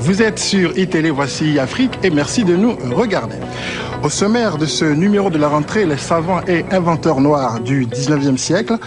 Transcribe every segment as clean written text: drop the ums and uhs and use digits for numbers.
Vous êtes sur iTélé, voici Afrique et merci de nous regarder. Au sommaire de ce numéro de la rentrée, les savants et inventeurs noirs du 19e siècle,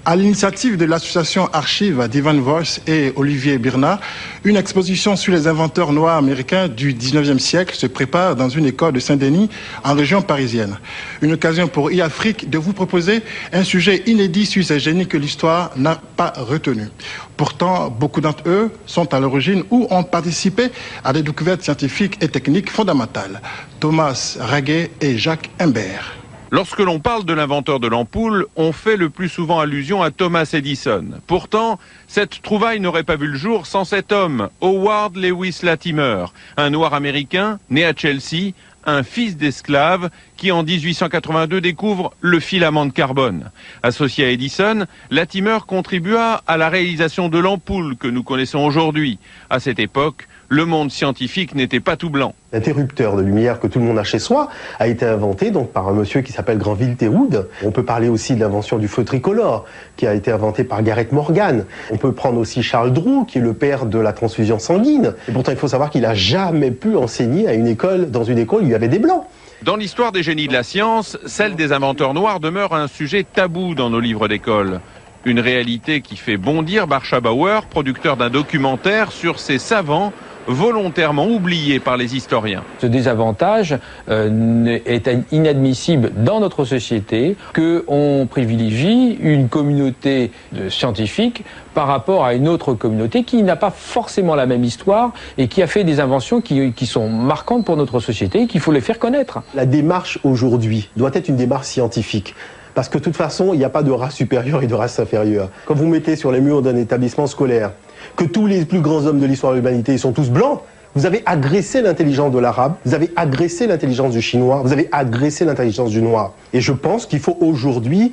à l'initiative de l'association Archives d'Ivan Voice et Olivier Birna, une exposition sur les inventeurs noirs américains du 19e siècle se prépare dans une école de Saint-Denis en région parisienne. Une occasion pour e-Afrique de vous proposer un sujet inédit sur ces génies que l'histoire n'a pas retenu. Pourtant, beaucoup d'entre eux sont à l'origine ou ont participé à des découvertes scientifiques et techniques fondamentales. Thomas Raguet et Jacques Imbert. Lorsque l'on parle de l'inventeur de l'ampoule, on fait le plus souvent allusion à Thomas Edison. Pourtant, cette trouvaille n'aurait pas vu le jour sans cet homme, Howard Lewis Latimer, un noir américain né à Chelsea, un fils d'esclave qui en 1882 découvre le filament de carbone. Associé à Edison, Latimer contribua à la réalisation de l'ampoule que nous connaissons aujourd'hui. À cette époque, le monde scientifique n'était pas tout blanc. L'interrupteur de lumière que tout le monde a chez soi a été inventé donc par un monsieur qui s'appelle Granville Théroux. On peut parler aussi de l'invention du feu tricolore qui a été inventé par Garrett Morgan. On peut prendre aussi Charles Drouot qui est le père de la transfusion sanguine. Et pourtant il faut savoir qu'il n'a jamais pu enseigner à une école, dans une école où il y avait des blancs. Dans l'histoire des génies de la science, celle des inventeurs noirs demeure un sujet tabou dans nos livres d'école. Une réalité qui fait bondir Barsha Bauer, producteur d'un documentaire sur ces savants volontairement oubliés par les historiens. Ce désavantage est inadmissible dans notre société, qu'on privilégie une communauté scientifique par rapport à une autre communauté qui n'a pas forcément la même histoire et qui a fait des inventions qui sont marquantes pour notre société et qu'il faut les faire connaître. La démarche aujourd'hui doit être une démarche scientifique. Parce que de toute façon, il n'y a pas de race supérieure et de race inférieure. Quand vous mettez sur les murs d'un établissement scolaire que tous les plus grands hommes de l'histoire de l'humanité sont tous blancs, vous avez agressé l'intelligence de l'arabe, vous avez agressé l'intelligence du chinois, vous avez agressé l'intelligence du noir. Et je pense qu'il faut aujourd'hui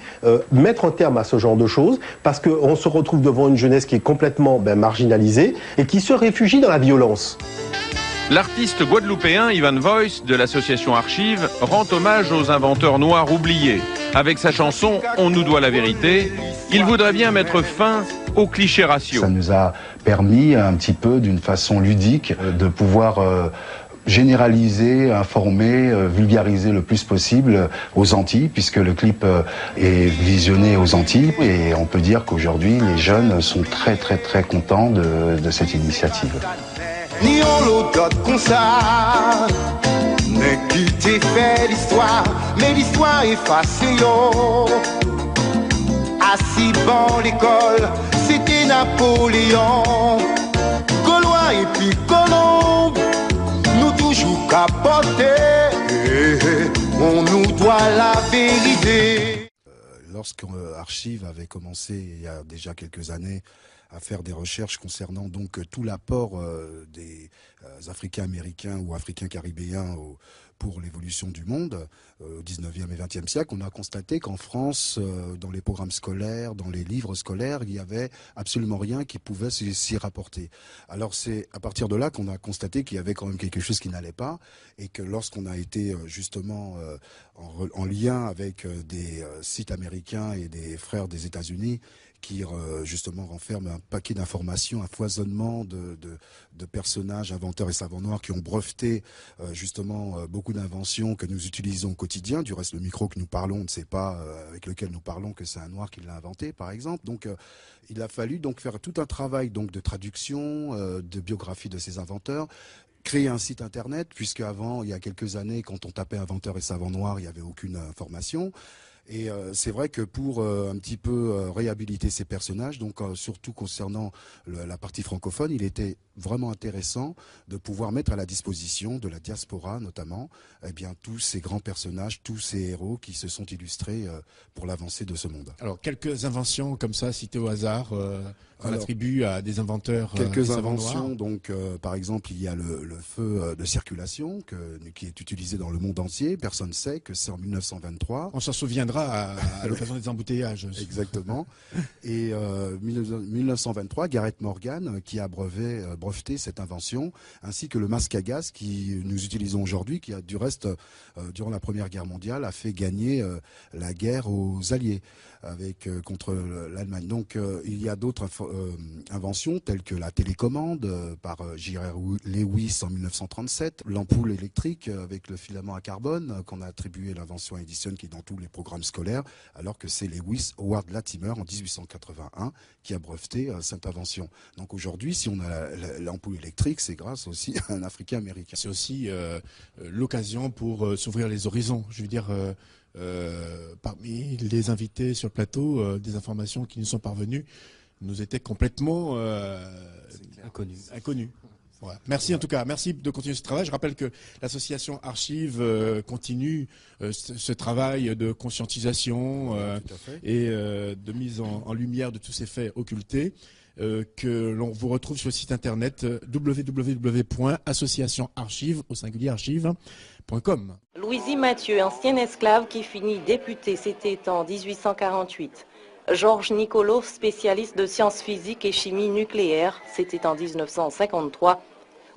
mettre un terme à ce genre de choses, parce qu'on se retrouve devant une jeunesse qui est complètement marginalisée et qui se réfugie dans la violence. L'artiste guadeloupéen Ivan Voice de l'association Archives rend hommage aux inventeurs noirs oubliés. Avec sa chanson « On nous doit la vérité », il voudrait bien mettre fin aux clichés raciaux. Ça nous a permis un petit peu, d'une façon ludique, de pouvoir généraliser, informer, vulgariser le plus possible aux Antilles, puisque le clip est visionné aux Antilles. Et on peut dire qu'aujourd'hui, les jeunes sont très très très contents de cette initiative. Ni on l'autre comme ça, mais qui t'est fait l'histoire, mais l'histoire effacée yo. Assis dans l'école, c'était Napoléon, Gaulois et puis Colombe, nous toujours capotés, on nous doit la vérité. Lorsque Archives avait commencé il y a déjà quelques années à faire des recherches concernant donc tout l'apport des Africains américains ou Africains caribéens pour l'évolution du monde au 19e et 20e siècle, on a constaté qu'en France, dans les programmes scolaires, dans les livres scolaires, il n'y avait absolument rien qui pouvait s'y rapporter. Alors c'est à partir de là qu'on a constaté qu'il y avait quand même quelque chose qui n'allait pas et que lorsqu'on a été justement en lien avec des sites américains et des frères des États-Unis qui justement renferment un paquet d'informations, un foisonnement de personnages, inventeurs et savants noirs qui ont breveté justement beaucoup d'inventions que nous utilisons au quotidien. Du reste, le micro que nous parlons, on ne sait pas avec lequel nous parlons que c'est un noir qui l'a inventé, par exemple. Donc il a fallu donc faire tout un travail donc de traduction, de biographie de ces inventeurs, créer un site internet, puisque avant, il y a quelques années, quand on tapait inventeur et savant noir, il n'y avait aucune information. Et c'est vrai que pour un petit peu réhabiliter ces personnages, donc surtout concernant la partie francophone, il était vraiment intéressant de pouvoir mettre à la disposition de la diaspora notamment, eh bien tous ces grands personnages, tous ces héros qui se sont illustrés pour l'avancée de ce monde. Alors quelques inventions comme ça citées au hasard, qu'on attribue à des inventeurs. Quelques inventions, donc par exemple il y a le feu de circulation qui est utilisé dans le monde entier. Personne ne sait que c'est en 1923. On s'en souviendra reviendra à l'occasion des embouteillages. Exactement. Et 1923, Gareth Morgan qui a breveté cette invention, ainsi que le masque à gaz qui nous utilisons aujourd'hui, qui a du reste, durant la Première Guerre mondiale, a fait gagner la guerre aux Alliés contre l'Allemagne. Donc il y a d'autres inventions telles que la télécommande par J.R. Lewis en 1937, l'ampoule électrique avec le filament à carbone qu'on a attribué l'invention à Edison qui est dans tous les programmes scolaires, alors que c'est Lewis Howard Latimer en 1881 qui a breveté cette invention. Donc aujourd'hui, si on a l'ampoule électrique, c'est grâce aussi à un Africain américain. C'est aussi l'occasion pour s'ouvrir les horizons. Je veux dire, parmi les invités sur le plateau, des informations qui nous sont parvenues nous étaient complètement inconnues. Voilà. Merci en tout cas, merci de continuer ce travail. Je rappelle que l'association Archive continue ce travail de conscientisation et de mise en lumière de tous ces faits occultés. Que l'on vous retrouve sur le site internet www.associationarchive.com. Louisie Mathieu, ancien esclave qui finit député, c'était en 1848. Georges Nicolo, spécialiste de sciences physiques et chimie nucléaire, c'était en 1953.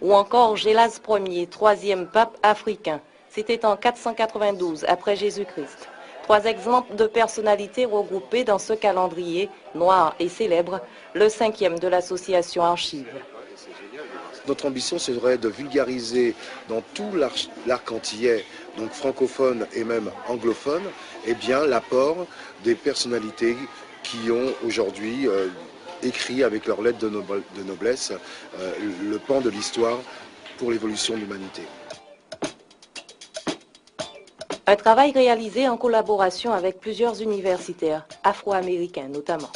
Ou encore Gélas Ier, troisième pape africain, c'était en 492 après Jésus-Christ. 3 exemples de personnalités regroupées dans ce calendrier noir et célèbre, le 5e de l'association Archive. Notre ambition serait de vulgariser dans tout l'arc antillais, donc francophone et même anglophone, eh bien l'apport des personnalités qui ont aujourd'hui écrit avec leurs lettres de noblesse le pan de l'histoire pour l'évolution de l'humanité. Un travail réalisé en collaboration avec plusieurs universitaires, afro-américains notamment.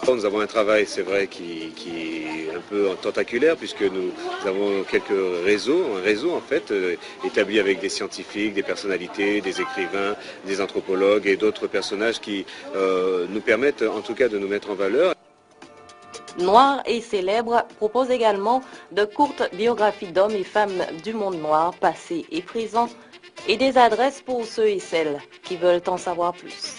Nous avons un travail, c'est vrai, qui est un peu tentaculaire puisque nous avons un réseau en fait, établi avec des scientifiques, des personnalités, des écrivains, des anthropologues et d'autres personnages qui nous permettent en tout cas de nous mettre en valeur. Noir et célèbre propose également de courtes biographies d'hommes et femmes du monde noir, passé et présent, et des adresses pour ceux et celles qui veulent en savoir plus.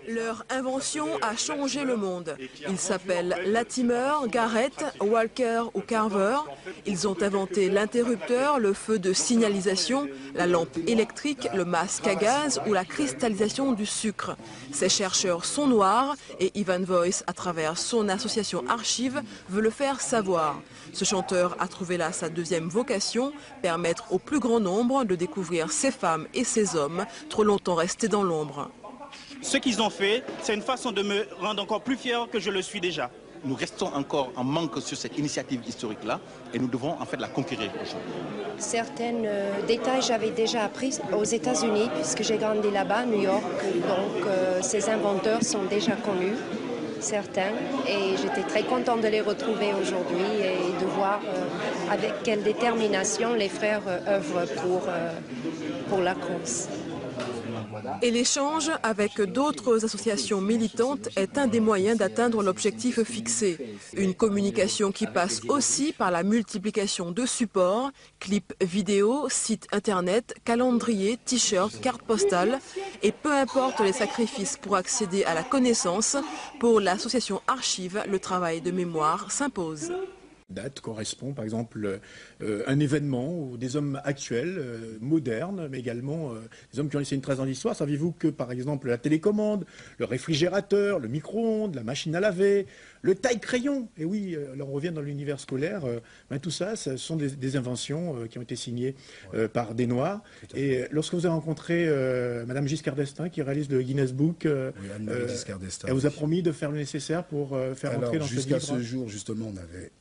Leur invention a changé le monde. Ils s'appellent Latimer, Garrett, Walker ou Carver. Ils ont inventé l'interrupteur, le feu de signalisation, la lampe électrique, le masque à gaz ou la cristallisation du sucre. Ces chercheurs sont noirs et Ivan Voice, à travers son association Archive, veut le faire savoir. Ce chanteur a trouvé là sa deuxième vocation, permettre au plus grand nombre de découvrir ces femmes et ces hommes trop longtemps restés dans l'ombre. Ce qu'ils ont fait, c'est une façon de me rendre encore plus fier que je le suis déjà. Nous restons encore en manque sur cette initiative historique-là et nous devons en fait la conquérir aujourd'hui. Certains détails j'avais déjà appris aux États-Unis puisque j'ai grandi là-bas, à New York. Donc ces inventeurs sont déjà connus, certains, et j'étais très contente de les retrouver aujourd'hui et de voir avec quelle détermination les frères œuvrent pour la cause. Et l'échange avec d'autres associations militantes est un des moyens d'atteindre l'objectif fixé. Une communication qui passe aussi par la multiplication de supports, clips vidéo, sites internet, calendrier, t-shirts, cartes postales. Et peu importe les sacrifices pour accéder à la connaissance, pour l'association Archive, le travail de mémoire s'impose. Date correspond par exemple un événement ou des hommes actuels, modernes, mais également des hommes qui ont laissé une trace dans l'histoire. Saviez-vous que par exemple la télécommande, le réfrigérateur, le micro-ondes, la machine à laver, le taille-crayon, et oui, là on revient dans l'univers scolaire, tout ça, ce sont des inventions qui ont été signées par des Noirs. Et lorsque vous avez rencontré Madame Giscard d'Estaing, qui réalise le Guinness Book, elle vous a promis de faire le nécessaire pour faire entrer dans ce livre. Jusqu'à ce jour, justement, on avait...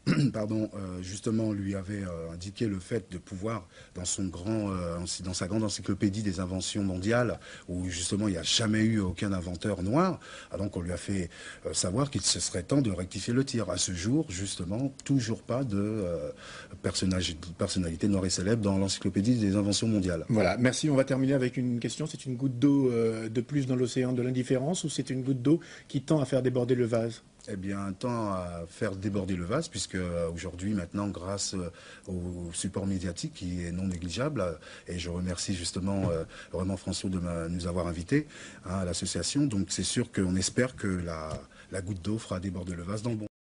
justement, lui avait indiqué le fait de pouvoir, dans sa grande encyclopédie des inventions mondiales, où justement il n'y a jamais eu aucun inventeur noir, donc on lui a fait savoir qu'il se serait temps de rectifier le tir. À ce jour, justement, toujours pas de personnalité noire et célèbre dans l'encyclopédie des inventions mondiales. Voilà, merci. On va terminer avec une question. C'est une goutte d'eau de plus dans l'océan de l'indifférence ou c'est une goutte d'eau qui tend à faire déborder le vase ? Eh bien, un temps à faire déborder le vase, puisque aujourd'hui, maintenant, grâce au support médiatique qui est non négligeable, et je remercie justement vraiment François de nous avoir invités à l'association. Donc c'est sûr qu'on espère que la goutte d'eau fera déborder le vase dans le bon